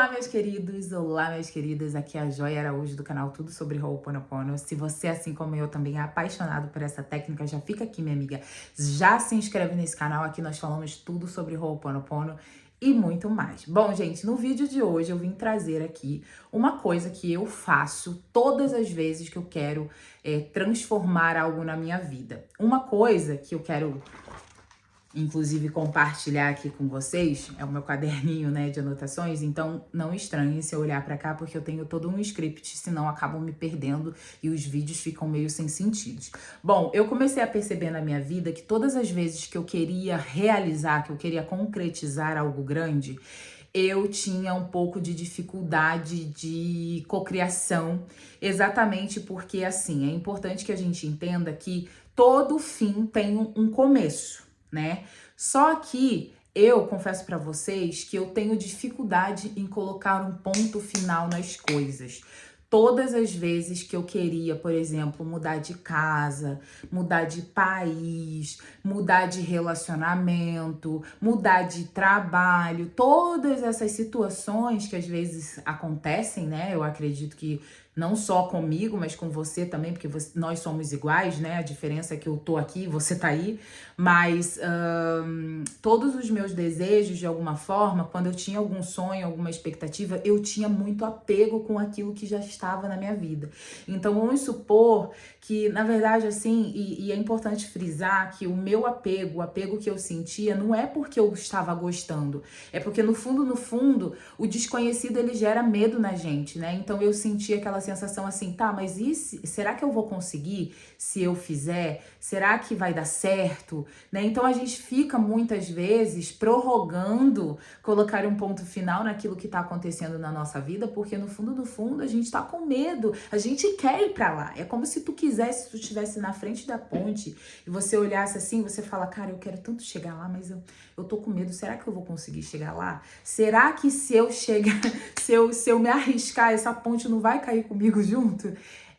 Olá, meus queridos, olá, minhas queridas, aqui é a Joia Araújo do canal Tudo Sobre Ho'oponopono. Se você, assim como eu, também é apaixonado por essa técnica, já fica aqui, minha amiga, já se inscreve nesse canal, aqui nós falamos tudo sobre Ho'oponopono e muito mais. Bom, gente, no vídeo de hoje eu vim trazer aqui uma coisa que eu faço todas as vezes que eu quero transformar algo na minha vida. Uma coisa que eu quero inclusive compartilhar aqui com vocês, é o meu caderninho, né, de anotações, então não estranhem se eu olhar pra cá, porque eu tenho todo um script, senão acabam me perdendo e os vídeos ficam meio sem sentido. Bom, eu comecei a perceber na minha vida que todas as vezes que eu queria realizar, que eu queria concretizar algo grande, eu tinha um pouco de dificuldade de cocriação, exatamente porque, assim, é importante que a gente entenda que todo fim tem um começo, né? Só que eu confesso pra vocês que eu tenho dificuldade em colocar um ponto final nas coisas. Todas as vezes que eu queria, por exemplo, mudar de casa, mudar de país, mudar de relacionamento, mudar de trabalho, todas essas situações que às vezes acontecem, né? Eu acredito que não só comigo, mas com você também, porque nós somos iguais, né? A diferença é que eu tô aqui, você tá aí. Mas todos os meus desejos, de alguma forma, quando eu tinha algum sonho, alguma expectativa, eu tinha muito apego com aquilo que já estava na minha vida. Então, vamos supor que, na verdade, assim, e é importante frisar que o meu apego, o apego que eu sentia, não é porque eu estava gostando, é porque no fundo, o desconhecido ele gera medo na gente, né? Então eu sentia aquela sensação assim, tá, mas será que eu vou conseguir se eu fizer? Será que vai dar certo? Né? Então a gente fica muitas vezes prorrogando colocar um ponto final naquilo que está acontecendo na nossa vida, porque no fundo a gente está com medo, a gente quer ir para lá. É como se tu quisesse, se tu estivesse na frente da ponte e você olhasse assim, você fala, cara, eu quero tanto chegar lá, mas eu tô com medo, será que eu vou conseguir chegar lá? Será que se eu chegar, se eu me arriscar, essa ponte não vai cair comigo junto?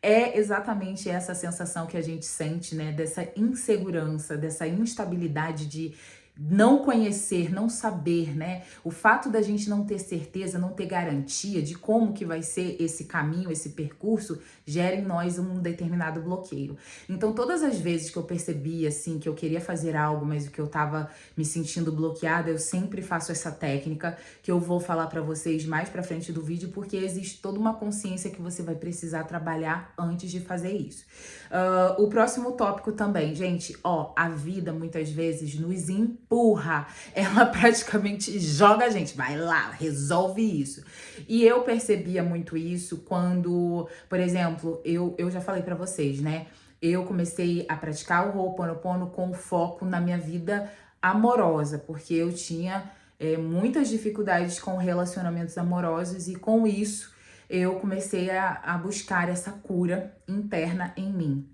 É exatamente essa sensação que a gente sente, né? Dessa insegurança, dessa instabilidade de não conhecer, não saber, né? O fato da gente não ter certeza, não ter garantia de como que vai ser esse caminho, esse percurso, gera em nós um determinado bloqueio. Então, todas as vezes que eu percebi, assim, que eu queria fazer algo, mas o que eu tava me sentindo bloqueada, eu sempre faço essa técnica, que eu vou falar pra vocês mais pra frente do vídeo, porque existe toda uma consciência que você vai precisar trabalhar antes de fazer isso. O próximo tópico também, gente, ó, a vida muitas vezes nos empurra, ela praticamente joga a gente, vai lá, resolve isso. E eu percebia muito isso quando, por exemplo, eu já falei pra vocês, né? Eu comecei a praticar o Ho'oponopono com foco na minha vida amorosa, porque eu tinha muitas dificuldades com relacionamentos amorosos e com isso eu comecei a buscar essa cura interna em mim.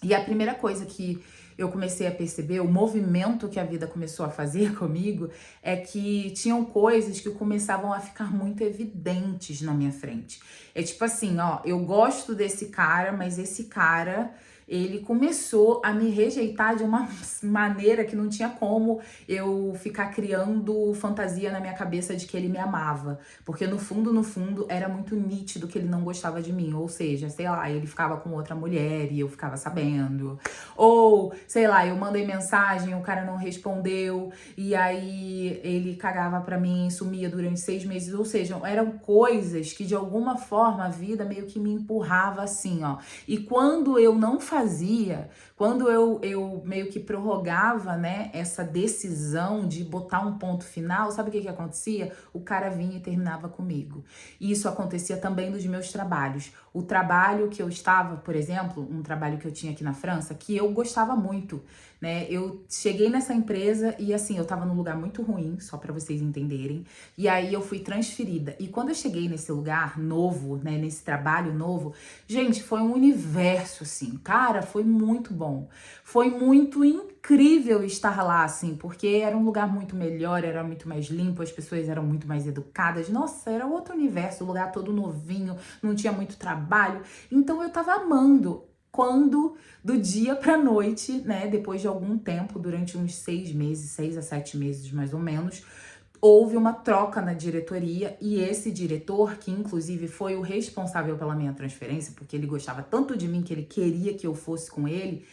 E a primeira coisa que eu comecei a perceber, o movimento que a vida começou a fazer comigo, é que tinham coisas que começavam a ficar muito evidentes na minha frente. É tipo assim, ó, eu gosto desse cara, mas esse cara, ele começou a me rejeitar de uma maneira que não tinha como eu ficar criando fantasia na minha cabeça de que ele me amava. Porque no fundo, era muito nítido que ele não gostava de mim. Ou seja, sei lá, ele ficava com outra mulher e eu ficava sabendo. Ou, sei lá, eu mandei mensagem, o cara não respondeu, e aí ele cagava pra mim, sumia durante 6 meses. Ou seja, eram coisas que de alguma forma a vida meio que me empurrava assim, ó. E quando eu não fazia, quando eu meio que prorrogava, né, essa decisão de botar um ponto final, sabe o que acontecia? O cara vinha e terminava comigo. E isso acontecia também nos meus trabalhos. O trabalho que eu estava, por exemplo, um trabalho que eu tinha aqui na França, que eu gostava muito, né? Eu cheguei nessa empresa e assim, eu tava num lugar muito ruim, só pra vocês entenderem. E aí eu fui transferida. E quando eu cheguei nesse lugar novo, né, nesse trabalho novo, gente, foi um universo assim. Cara, foi muito bom. Foi muito incrível estar lá assim, porque era um lugar muito melhor, era muito mais limpo, as pessoas eram muito mais educadas. Nossa, era outro universo, o lugar todo novinho, não tinha muito trabalho. Então eu tava amando. Quando do dia pra noite, né, depois de algum tempo, durante uns 6 meses, 6 a 7 meses mais ou menos, houve uma troca na diretoria e esse diretor, que inclusive foi o responsável pela minha transferência, porque ele gostava tanto de mim que ele queria que eu fosse com ele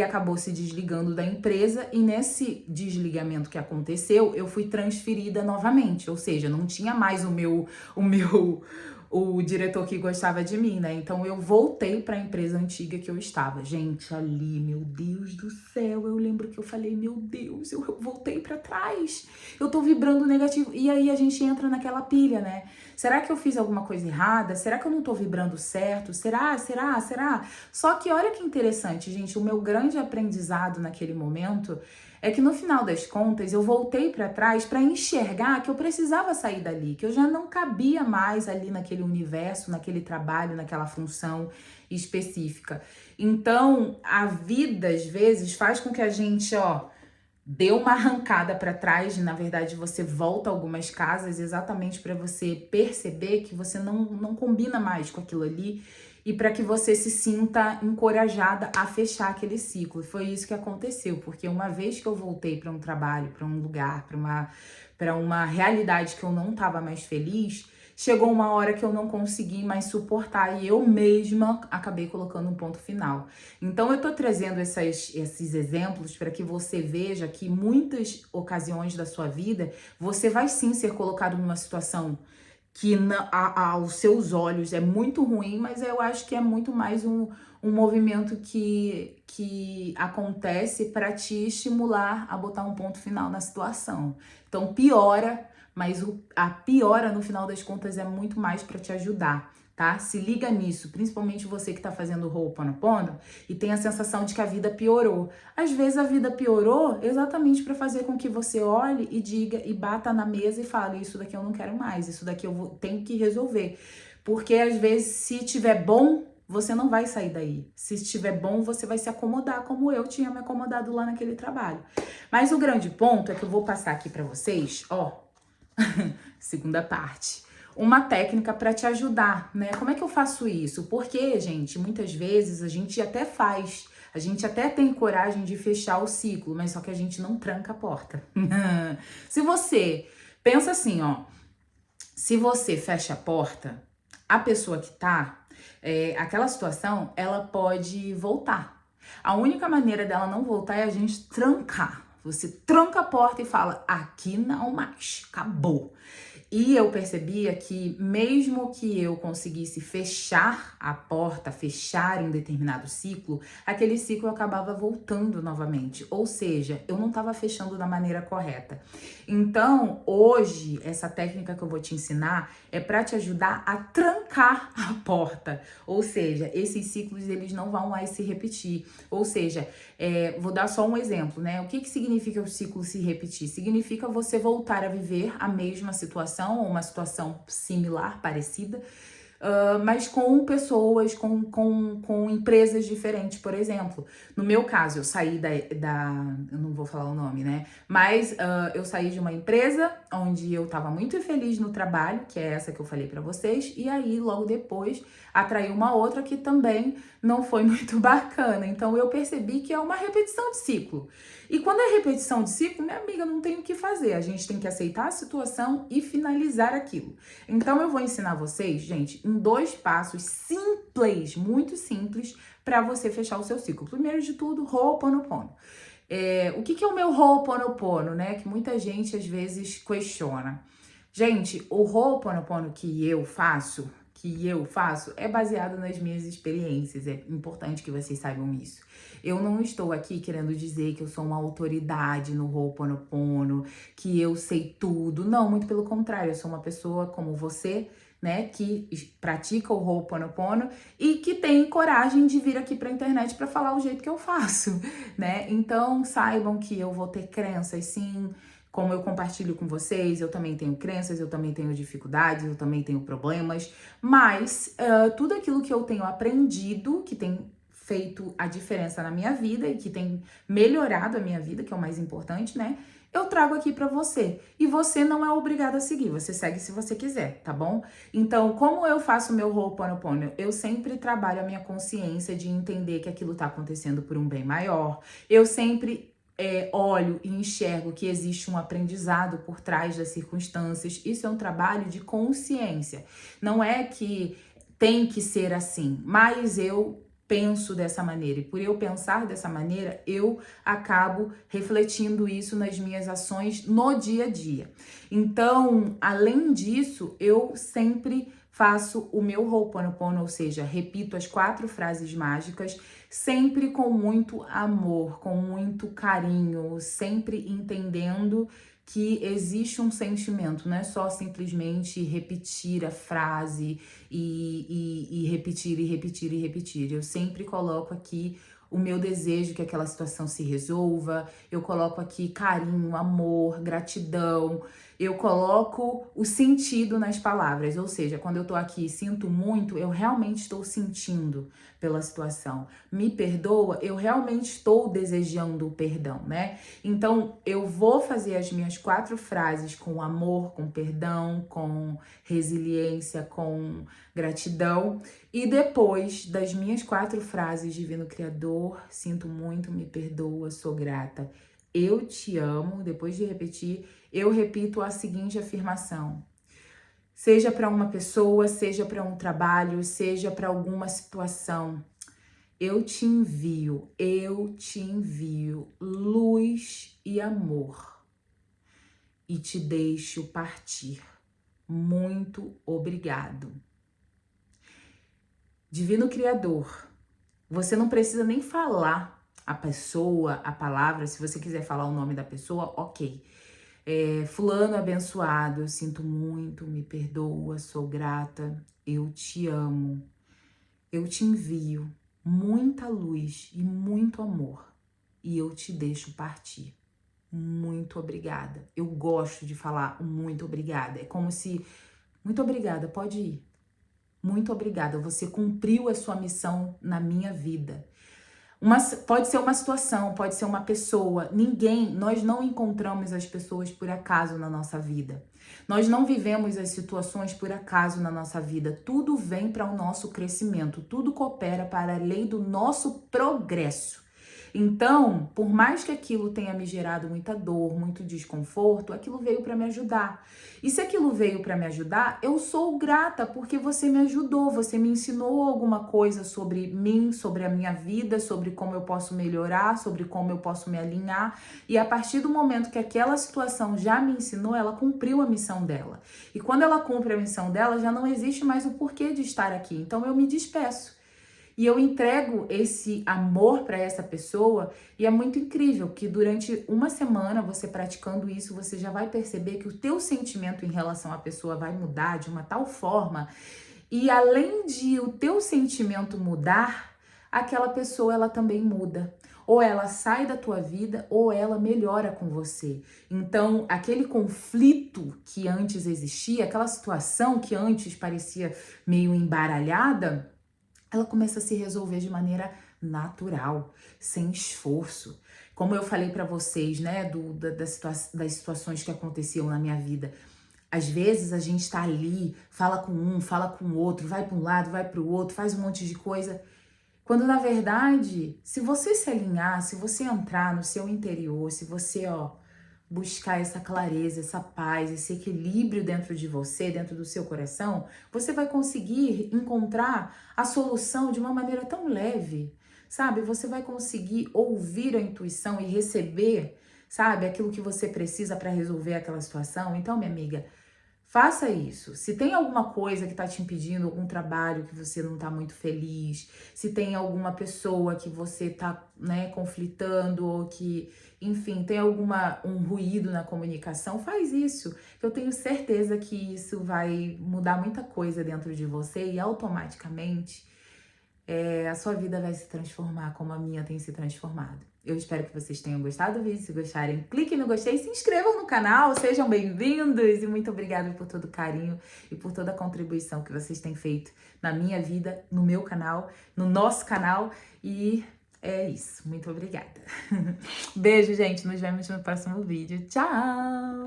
acabou se desligando da empresa e nesse desligamento que aconteceu, eu fui transferida novamente, ou seja, não tinha mais o diretor que gostava de mim, né? Então eu voltei para a empresa antiga que eu estava. Gente, ali, meu Deus do céu, eu lembro que eu falei, meu Deus, eu voltei para trás. Eu tô vibrando negativo. E aí a gente entra naquela pilha, né? Será que eu fiz alguma coisa errada? Será que eu não tô vibrando certo? Será? Só que olha que interessante, gente, o meu grande aprendizado naquele momento é que no final das contas eu voltei para trás para enxergar que eu precisava sair dali, que eu já não cabia mais ali naquele universo, naquele trabalho, naquela função específica. Então, a vida às vezes faz com que a gente, dê uma arrancada para trás, na verdade você volta algumas casas exatamente para você perceber que você não combina mais com aquilo ali e para que você se sinta encorajada a fechar aquele ciclo. Foi isso que aconteceu, porque uma vez que eu voltei para um trabalho, para um lugar, para uma realidade que eu não estava mais feliz, chegou uma hora que eu não consegui mais suportar e eu mesma acabei colocando um ponto final. Então eu tô trazendo esses exemplos para que você veja que muitas ocasiões da sua vida você vai sim ser colocado numa situação que aos seus olhos é muito ruim, mas eu acho que é muito mais um movimento que acontece para te estimular a botar um ponto final na situação. Então piora, mas a piora no final das contas é muito mais para te ajudar, tá? Se liga nisso, principalmente você que tá fazendo Ho'oponopono e tem a sensação de que a vida piorou. Às vezes a vida piorou exatamente para fazer com que você olhe e diga e bata na mesa e fale, isso daqui eu não quero mais, isso daqui tenho que resolver. Porque às vezes se tiver bom, você não vai sair daí. Se estiver bom, você vai se acomodar como eu tinha me acomodado lá naquele trabalho. Mas o grande ponto é que eu vou passar aqui para vocês, segunda parte. Uma técnica para te ajudar, né? Como é que eu faço isso? Porque, gente, muitas vezes a gente até tem coragem de fechar o ciclo, mas só que a gente não tranca a porta. Se você pensa assim, se você fecha a porta, a pessoa que tá, aquela situação, ela pode voltar. A única maneira dela não voltar é a gente trancar. Você tranca a porta e fala, aqui não mais, acabou. E eu percebia que mesmo que eu conseguisse fechar a porta, fechar um determinado ciclo, aquele ciclo acabava voltando novamente. Ou seja, eu não estava fechando da maneira correta. Então, hoje, essa técnica que eu vou te ensinar é para te ajudar a trancar a porta. Ou seja, esses ciclos eles não vão mais se repetir. Ou seja, vou dar só um exemplo, né? O que significa o ciclo se repetir? Significa você voltar a viver a mesma situação ou uma situação similar, parecida, mas com pessoas, com empresas diferentes, por exemplo. No meu caso, eu saí eu não vou falar o nome, né? Mas eu saí de uma empresa onde eu tava muito feliz no trabalho, que é essa que eu falei pra vocês, e aí logo depois atraí uma outra que também não foi muito bacana. Então eu percebi que é uma repetição de ciclo. E quando é repetição de ciclo, minha amiga, não tem o que fazer. A gente tem que aceitar a situação e finalizar aquilo. Então eu vou ensinar vocês, gente, em 2 passos simples, muito simples, para você fechar o seu ciclo. Primeiro de tudo, Ho'oponopono. O que é o meu Ho'oponopono, né? Que muita gente às vezes questiona. Gente, o Ho'oponopono que eu faço é baseado nas minhas experiências. É importante que vocês saibam isso. Eu não estou aqui querendo dizer que eu sou uma autoridade no Ho'oponopono, que eu sei tudo. Não, muito pelo contrário. Eu sou uma pessoa como você, né, que pratica o Ho'oponopono e que tem coragem de vir aqui pra internet para falar o jeito que eu faço, né? Então, saibam que eu vou ter crenças, sim. Como eu compartilho com vocês, eu também tenho crenças, eu também tenho dificuldades, eu também tenho problemas, mas tudo aquilo que eu tenho aprendido, que tem feito a diferença na minha vida e que tem melhorado a minha vida, que é o mais importante, né? Eu trago aqui pra você. E você não é obrigado a seguir, você segue se você quiser, tá bom? Então, como eu faço o meu Ho'oponopono? Eu sempre trabalho a minha consciência de entender que aquilo tá acontecendo por um bem maior. Eu sempre olho e enxergo que existe um aprendizado por trás das circunstâncias. Isso é um trabalho de consciência. Não é que tem que ser assim, mas eu penso dessa maneira. E por eu pensar dessa maneira, eu acabo refletindo isso nas minhas ações no dia a dia. Então, além disso, eu sempre faço o meu Ho'oponopono, ou seja, repito as 4 frases mágicas, sempre com muito amor, com muito carinho, sempre entendendo que existe um sentimento, não é só simplesmente repetir a frase e repetir e repetir e repetir. Eu sempre coloco aqui o meu desejo que aquela situação se resolva, eu coloco aqui carinho, amor, gratidão, eu coloco o sentido nas palavras, ou seja, quando eu tô aqui e sinto muito, eu realmente estou sentindo pela situação. Me perdoa, eu realmente estou desejando o perdão, né? Então, eu vou fazer as minhas 4 frases com amor, com perdão, com resiliência, com gratidão. E depois das minhas 4 frases, Divino Criador, sinto muito, me perdoa, sou grata, eu te amo, depois de repetir, eu repito a seguinte afirmação. Seja para uma pessoa, seja para um trabalho, seja para alguma situação, eu te envio luz e amor e te deixo partir. Muito obrigado. Divino Criador, você não precisa nem falar a pessoa, a palavra, se você quiser falar o nome da pessoa, ok. Fulano abençoado, eu sinto muito, me perdoa, sou grata, eu te amo. Eu te envio muita luz e muito amor e eu te deixo partir. Muito obrigada. Eu gosto de falar muito obrigada. É como se, muito obrigada, pode ir. Muito obrigada, você cumpriu a sua missão na minha vida. Pode ser uma situação, pode ser uma pessoa. Nós não encontramos as pessoas por acaso na nossa vida. Nós não vivemos as situações por acaso na nossa vida. Tudo vem para o nosso crescimento, tudo coopera para a lei do nosso progresso. Então, por mais que aquilo tenha me gerado muita dor, muito desconforto, aquilo veio para me ajudar. E se aquilo veio para me ajudar, eu sou grata porque você me ajudou, você me ensinou alguma coisa sobre mim, sobre a minha vida, sobre como eu posso melhorar, sobre como eu posso me alinhar. E a partir do momento que aquela situação já me ensinou, ela cumpriu a missão dela. E quando ela cumpre a missão dela, já não existe mais o porquê de estar aqui. Então eu me despeço. E eu entrego esse amor para essa pessoa e é muito incrível que durante uma semana você praticando isso, você já vai perceber que o teu sentimento em relação à pessoa vai mudar de uma tal forma e além de o teu sentimento mudar, aquela pessoa ela também muda. Ou ela sai da tua vida ou ela melhora com você. Então, aquele conflito que antes existia, aquela situação que antes parecia meio embaralhada, ela começa a se resolver de maneira natural, sem esforço. Como eu falei para vocês, né, das situações que aconteciam na minha vida. Às vezes a gente tá ali, fala com um, fala com o outro, vai para um lado, vai para o outro, faz um monte de coisa. Quando na verdade, se você se alinhar, se você entrar no seu interior, se você, buscar essa clareza, essa paz, esse equilíbrio dentro de você, dentro do seu coração, você vai conseguir encontrar a solução de uma maneira tão leve, sabe? Você vai conseguir ouvir a intuição e receber, sabe, aquilo que você precisa para resolver aquela situação. Então, minha amiga, faça isso. Se tem alguma coisa que está te impedindo, algum trabalho que você não está muito feliz, se tem alguma pessoa que você está, né, conflitando ou que, enfim, tem um ruído na comunicação, faz isso. Eu tenho certeza que isso vai mudar muita coisa dentro de você e automaticamente a sua vida vai se transformar como a minha tem se transformado. Eu espero que vocês tenham gostado do vídeo. Se gostarem, cliquem no gostei e se inscrevam no canal. Sejam bem-vindos e muito obrigada por todo o carinho e por toda a contribuição que vocês têm feito na minha vida, no meu canal, no nosso canal. E é isso. Muito obrigada. Beijo, gente. Nos vemos no próximo vídeo. Tchau!